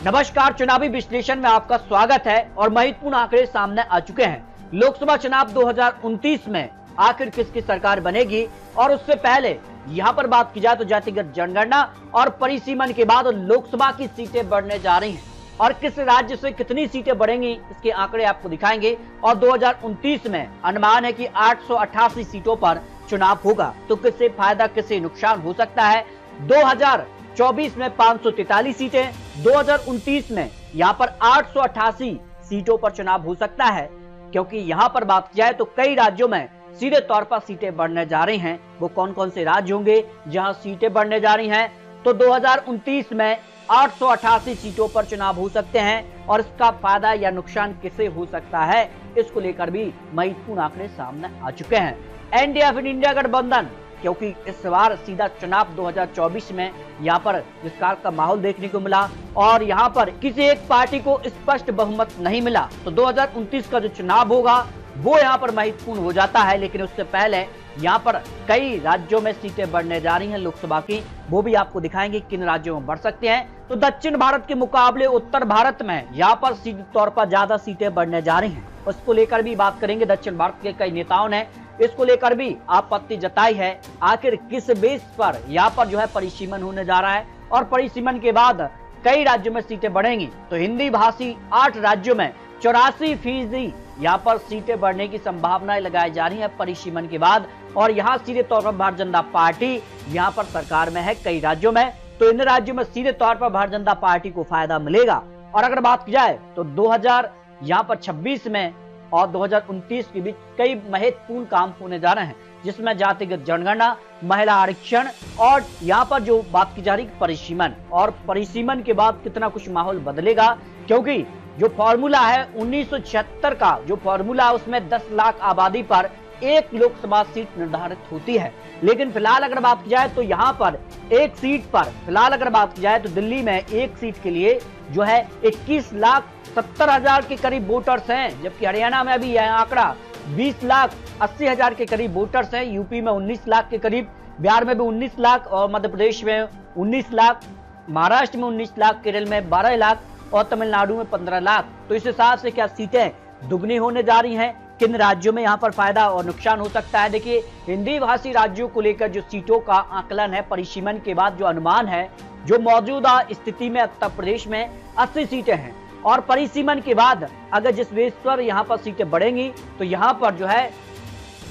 नमस्कार, चुनावी विश्लेषण में आपका स्वागत है और महत्वपूर्ण आंकड़े सामने आ चुके हैं। लोकसभा चुनाव 2029 में आखिर किसकी सरकार बनेगी और उससे पहले यहां पर बात की जाए तो जातिगत जनगणना और परिसीमन के बाद लोकसभा की सीटें बढ़ने जा रही हैं और किस राज्य से कितनी सीटें बढ़ेंगी इसके आंकड़े आपको दिखाएंगे। और 2029 में अनुमान है कि 888 सीटों पर चुनाव होगा, तो किससे फायदा किससे नुकसान हो सकता है। 2024 में 543 सीटें, 2029 में यहां पर 888 सीटों पर चुनाव हो सकता है, क्योंकि यहां पर बात की जाए तो कई राज्यों में सीधे तौर पर सीटें बढ़ने जा रही हैं। वो कौन कौन से राज्य होंगे जहां सीटें बढ़ने जा रही हैं? तो 2029 में 888 सीटों पर चुनाव हो सकते हैं और इसका फायदा या नुकसान किसे हो सकता है, इसको लेकर भी महत्वपूर्ण आंकड़े सामने आ चुके हैं। एनडीए या फिर इंडिया गठबंधन, क्योंकि इस बार सीधा चुनाव 2024 में यहाँ पर विस्तार का माहौल देखने को मिला और यहाँ पर किसी एक पार्टी को स्पष्ट बहुमत नहीं मिला, तो 2029 का जो चुनाव होगा वो यहाँ पर महत्वपूर्ण हो जाता है। लेकिन उससे पहले यहाँ पर कई राज्यों में सीटें बढ़ने जा रही हैं लोकसभा की, वो भी आपको दिखाएंगे किन राज्यों में बढ़ सकते हैं। तो दक्षिण भारत के मुकाबले उत्तर भारत में यहाँ पर सीधे तौर पर ज्यादा सीटें बढ़ने जा रही हैं, उसको लेकर भी बात करेंगे। दक्षिण भारत के कई नेताओं ने इसको लेकर भी आपत्ति जताई है, आखिर किस बेस पर यहाँ पर जो है परिसीमन होने जा रहा है और परिसीमन के बाद कई राज्यों में सीटें बढ़ेंगी। तो हिंदी भाषी 8 राज्यों में 84% यहाँ पर सीटें बढ़ने की संभावनाएं लगाई जा रही है परिसीमन के बाद। और यहाँ सीधे तौर पर भारतीय जनता पार्टी यहाँ पर सरकार में है कई राज्यों में, तो इन राज्यों में सीधे तौर पर भारतीय जनता पार्टी को फायदा मिलेगा। और अगर बात की जाए तो 2026 में और 2029 के बीच कई महत्वपूर्ण काम होने जा रहे हैं, जिसमें जातिगत जनगणना, महिला आरक्षण और यहाँ पर जो बात की जा रही परिसीमन। और परिसीमन के बाद कितना कुछ माहौल बदलेगा, क्योंकि जो फॉर्मूला है 1976 का जो फॉर्मूला है उसमें 10 लाख आबादी पर एक लोकसभा सीट निर्धारित होती है। लेकिन फिलहाल अगर बात की जाए तो यहाँ पर एक सीट पर फिलहाल अगर बात की जाए तो दिल्ली में एक सीट के लिए जो है 21,70,000 के करीब वोटर्स हैं, जबकि हरियाणा में अभी यह आंकड़ा 20,80,000 के करीब वोटर्स हैं। यूपी में 19 लाख के करीब, बिहार में भी 19 लाख और मध्य प्रदेश में 19 लाख, महाराष्ट्र में 19 लाख, केरल में 12 लाख और तमिलनाडु में 15 लाख। तो इस हिसाब से क्या सीटें दुगनी होने जा रही हैं? किन राज्यों में यहाँ पर फायदा और नुकसान हो सकता है? देखिए, हिंदी भाषी राज्यों को लेकर जो सीटों का आकलन है परिसीमन के बाद जो अनुमान है, जो मौजूदा स्थिति में उत्तर प्रदेश में 80 सीटें हैं और परिसीमन के बाद अगर जिस बेस पर यहाँ पर सीटें बढ़ेंगी तो यहाँ पर जो है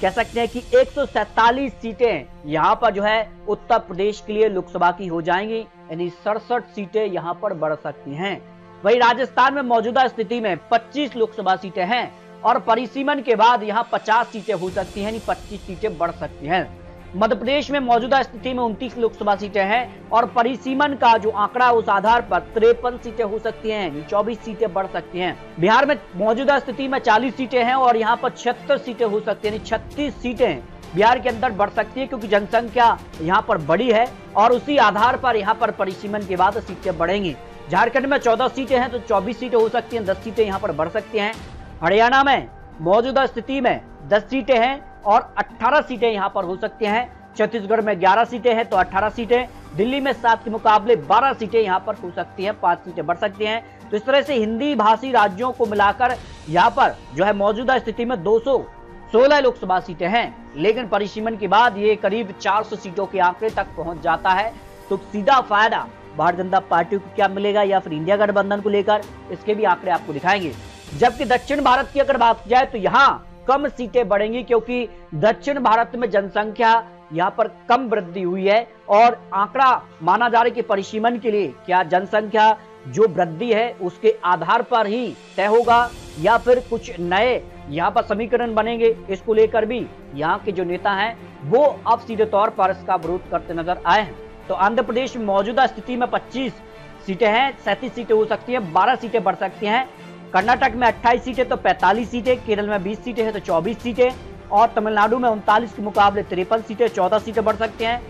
कह सकते हैं कि 147 सीटें यहाँ पर जो है उत्तर प्रदेश के लिए लोकसभा की हो जाएंगी, यानी 67 सीटें यहाँ पर बढ़ सकती हैं। वही राजस्थान में मौजूदा स्थिति में 25 लोकसभा सीटें हैं और परिसीमन के बाद यहाँ 50 सीटें हो सकती हैं, यानी 25 सीटें बढ़ सकती हैं। मध्य प्रदेश में मौजूदा स्थिति में 29 लोकसभा सीटें हैं और परिसीमन का जो आंकड़ा उस आधार पर 53 सीटें हो सकती हैं, यानी 24 सीटें बढ़ सकती हैं। बिहार में मौजूदा स्थिति में 40 सीटें हैं और यहाँ पर 76 सीटें हो सकती हैं, यानी 36 सीटें बिहार के अंदर बढ़ सकती है, क्योंकि जनसंख्या यहाँ पर बड़ी है और उसी आधार पर यहाँ पर परिसीमन के बाद सीटें बढ़ेंगी। झारखंड में 14 सीटें हैं तो 24 सीटें हो सकती हैं, 10 सीटें यहाँ पर बढ़ सकती हैं। हरियाणा में मौजूदा स्थिति में 10 सीटें हैं और 18 सीटें यहाँ पर हो सकती हैं। छत्तीसगढ़ में 11 सीटें हैं तो 18 सीटें, दिल्ली में 7 के मुकाबले 12 सीटें यहाँ पर हो सकती हैं, 5 सीटें बढ़ सकती हैं। तो इस तरह से हिंदी भाषी राज्यों को मिलाकर यहाँ पर जो है मौजूदा स्थिति में 216 लोकसभा सीटें हैं, लेकिन परिसीमन के बाद ये करीब 400 सीटों के आंकड़े तक पहुंच जाता है। तो सीधा फायदा भारतीय जनता पार्टी को क्या मिलेगा या फिर इंडिया गठबंधन को लेकर, इसके भी आंकड़े आपको दिखाएंगे। जबकि दक्षिण भारत की अगर बात की जाए तो यहाँ कम सीटें बढ़ेंगी, क्योंकि दक्षिण भारत में जनसंख्या यहाँ पर कम वृद्धि हुई है और आंकड़ा माना जा रहा है कि परिसीमन के लिए क्या जनसंख्या जो वृद्धि है उसके आधार पर ही तय होगा या फिर कुछ नए यहाँ पर समीकरण बनेंगे, इसको लेकर भी यहाँ के जो नेता हैं वो अब सीधे तौर पर इसका विरोध करते नजर आए हैं। तो आंध्र प्रदेश में मौजूदा स्थिति में 25 सीटें हैं, 37 सीटें हो सकती हैं, 12 सीटें बढ़ सकती हैं। कर्नाटक में 28 सीटें तो 45 सीटें, केरल में 20 सीटें हैं तो 24 सीटें और तमिलनाडु में 39 के मुकाबले 53 सीटें, 14 सीटें बढ़ सकते हैं।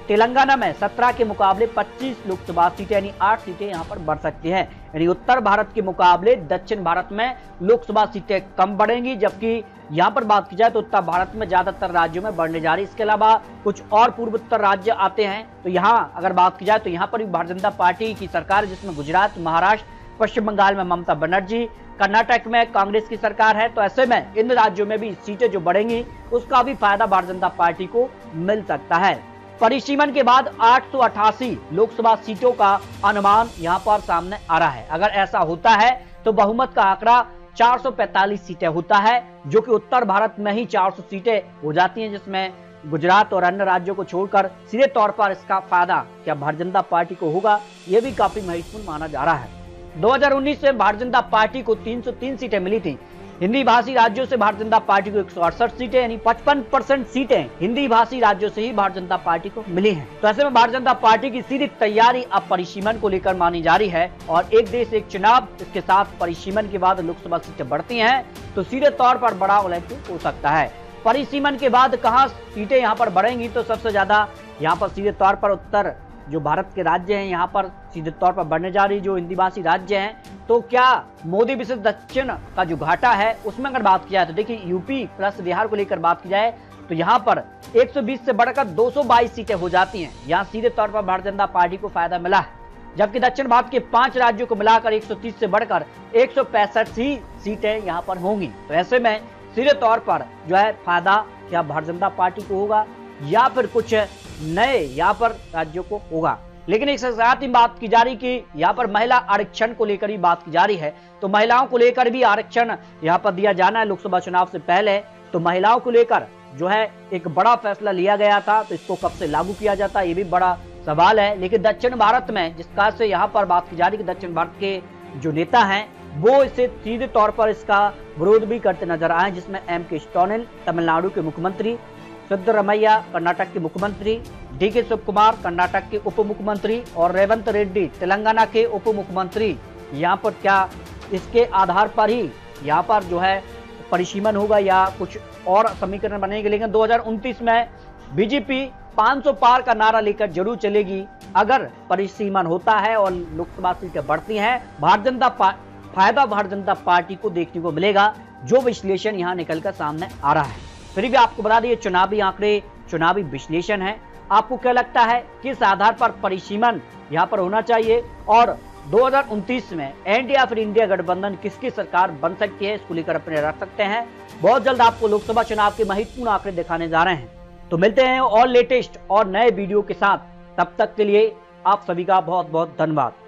तेलंगाना में 17 के मुकाबले 25 लोकसभा सीटें यानी 8 सीटें यहां पर बढ़ सकती हैं। यानी उत्तर भारत के मुकाबले दक्षिण भारत में लोकसभा सीटें कम बढ़ेंगी, जबकि यहां पर बात की जाए तो उत्तर भारत में ज्यादातर राज्यों में बढ़ने जा रही है। इसके अलावा कुछ और पूर्वोत्तर राज्य आते हैं, तो यहाँ अगर बात की जाए तो यहाँ पर भी भारतीय जनता पार्टी की सरकार है, जिसमें गुजरात, महाराष्ट्र, पश्चिम बंगाल में ममता बनर्जी, कर्नाटक में कांग्रेस की सरकार है। तो ऐसे में इन राज्यों में भी सीटें जो बढ़ेंगी उसका भी फायदा भारतीय जनता पार्टी को मिल सकता है। परिसीमन के बाद 888 लोकसभा सीटों का अनुमान यहां पर सामने आ रहा है। अगर ऐसा होता है तो बहुमत का आंकड़ा 445 सीटें होता है, जो कि उत्तर भारत में ही 400 सीटें हो जाती हैं, जिसमें गुजरात और अन्य राज्यों को छोड़कर सीधे तौर पर इसका फायदा क्या भारतीय जनता पार्टी को होगा, यह भी काफी महत्वपूर्ण माना जा रहा है। 2019 में भारतीय जनता पार्टी को 303 सीटें मिली थी। हिंदी भाषी राज्यों से भारतीय जनता पार्टी को 168 सीटें यानी 55% सीटें हिंदी भाषी राज्यों से ही भारतीय जनता पार्टी को मिली हैं। तो ऐसे में भारतीय जनता पार्टी की सीधी तैयारी अब परिसीमन को लेकर मानी जा रही है और एक देश एक चुनाव, इसके साथ परिसीमन के बाद लोकसभा सीटें बढ़ती हैं तो सीधे तौर पर बड़ा उलट हो सकता है। परिसीमन के बाद कहाँ सीटें यहाँ पर बढ़ेंगी, तो सबसे ज्यादा यहाँ पर सीधे तौर पर उत्तर जो भारत के राज्य हैं यहाँ पर सीधे तौर पर बढ़ने जा रही जो हिंदी भाषी राज्य हैं। तो क्या मोदी विशेष दक्षिण का जो घाटा है उसमें अगर बात की जाए तो देखिए यूपी प्लस बिहार को लेकर बात की जाए तो यहाँ पर 120 से बढ़कर 222 सीटें हो जाती हैं। यहाँ सीधे तौर पर भारतीय जनता पार्टी को फायदा मिला है, जबकि दक्षिण भारत के 5 राज्यों को मिलाकर 130 से बढ़कर 165 ही सीटें यहाँ पर होंगी। तो ऐसे में सीधे तौर पर जो है फायदा क्या भारतीय जनता पार्टी को होगा या फिर कुछ नए यहाँ पर राज्यों को होगा। लेकिन एक साथ ही बात की जा रही कि यहाँ पर महिला आरक्षण को लेकर ही बात की जा रही है, तो महिलाओं को लेकर भी आरक्षण यहाँ पर दिया जाना है लोकसभा चुनाव से पहले। तो महिलाओं को लेकर जो है एक बड़ा फैसला लिया गया था, तो इसको कब से लागू किया जाता है ये भी बड़ा सवाल है। लेकिन दक्षिण भारत में जिस तरह से यहाँ पर बात की जा रही है कि दक्षिण भारत के जो नेता हैं वो इसे सीधे तौर पर इसका विरोध भी करते नजर आए, जिसमें M.K. स्टैलिन तमिलनाडु के मुख्यमंत्री, सिद्धरमैया कर्नाटक के मुख्यमंत्री, D.K. शिवकुमार कर्नाटक के उप मुख्यमंत्री और रेवंत रेड्डी तेलंगाना के उप मुख्यमंत्री यहाँ पर क्या इसके आधार पर ही यहाँ पर जो है परिसीमन होगा या कुछ और समीकरण बनेंगे। लेकिन 2029 में बीजेपी 500 पार का नारा लेकर जरूर चलेगी अगर परिसीमन होता है और लोकसभा सीटें बढ़ती हैं। फायदा भारतीय जनता पार्टी को देखने को मिलेगा, जो विश्लेषण यहाँ निकलकर सामने आ रहा है। फिर भी आपको बता दें चुनावी आंकड़े चुनावी विश्लेषण है। आपको क्या लगता है किस आधार पर परिसीमन यहाँ पर होना चाहिए और 2029 में एनडीए या फिर इंडिया गठबंधन किसकी सरकार बन सकती है, इसको लेकर अपने रख सकते हैं। बहुत जल्द आपको लोकसभा चुनाव के महत्वपूर्ण आंकड़े दिखाने जा रहे हैं। तो मिलते हैं और लेटेस्ट और नए वीडियो के साथ, तब तक के लिए आप सभी का बहुत बहुत धन्यवाद।